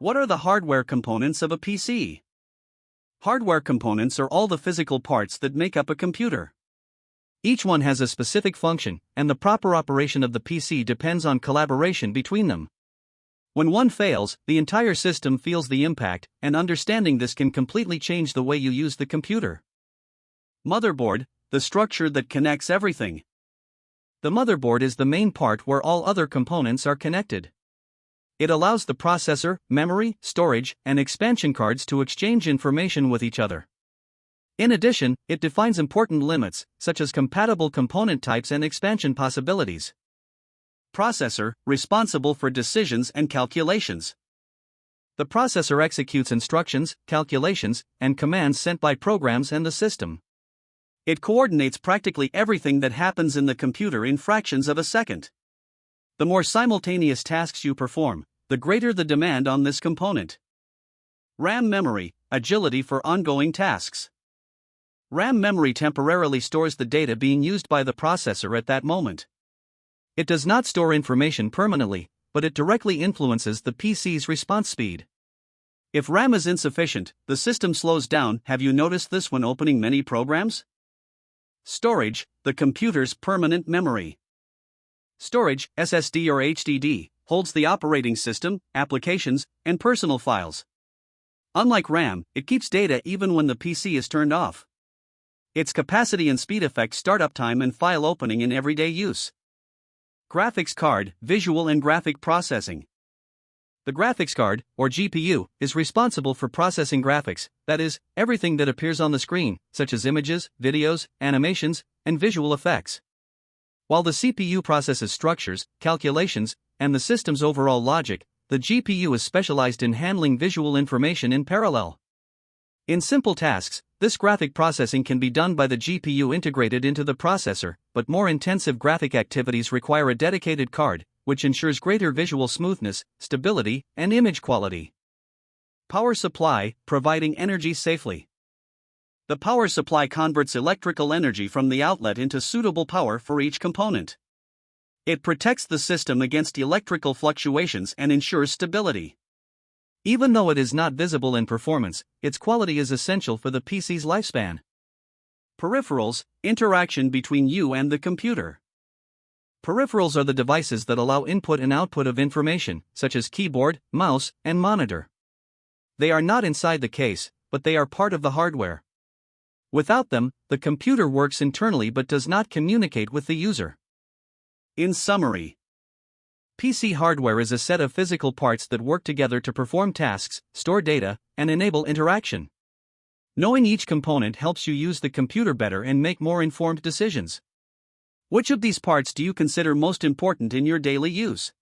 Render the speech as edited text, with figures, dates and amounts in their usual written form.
What are the hardware components of a PC? Hardware components are all the physical parts that make up a computer. Each one has a specific function, and the proper operation of the PC depends on collaboration between them. When one fails, the entire system feels the impact, and understanding this can completely change the way you use the computer. Motherboard, the structure that connects everything. The motherboard is the main part where all other components are connected. It allows the processor, memory, storage, and expansion cards to exchange information with each other. In addition, it defines important limits, such as compatible component types and expansion possibilities. Processor, responsible for decisions and calculations. The processor executes instructions, calculations, and commands sent by programs and the system. It coordinates practically everything that happens in the computer in fractions of a second. The more simultaneous tasks you perform, the greater the demand on this component. RAM memory, agility for ongoing tasks. RAM memory temporarily stores the data being used by the processor at that moment. It does not store information permanently, but it directly influences the PC's response speed. If RAM is insufficient, the system slows down. Have you noticed this when opening many programs? Storage, the computer's permanent memory. Storage, SSD or HDD, holds the operating system, applications, and personal files. Unlike RAM, it keeps data even when the PC is turned off. Its capacity and speed affect startup time and file opening in everyday use. Graphics card, visual and graphic processing. The graphics card, or GPU, is responsible for processing graphics, that is, everything that appears on the screen, such as images, videos, animations, and visual effects. While the CPU processes structures, calculations, and the system's overall logic, the GPU is specialized in handling visual information in parallel. In simple tasks, this graphic processing can be done by the GPU integrated into the processor, but more intensive graphic activities require a dedicated card, which ensures greater visual smoothness, stability, and image quality. Power supply, providing energy safely. The power supply converts electrical energy from the outlet into suitable power for each component. It protects the system against electrical fluctuations and ensures stability. Even though it is not visible in performance, its quality is essential for the PC's lifespan. Peripherals, interaction between you and the computer. Peripherals are the devices that allow input and output of information, such as keyboard, mouse, and monitor. They are not inside the case, but they are part of the hardware. Without them, the computer works internally but does not communicate with the user. In summary, PC hardware is a set of physical parts that work together to perform tasks, store data, and enable interaction. Knowing each component helps you use the computer better and make more informed decisions. Which of these parts do you consider most important in your daily use?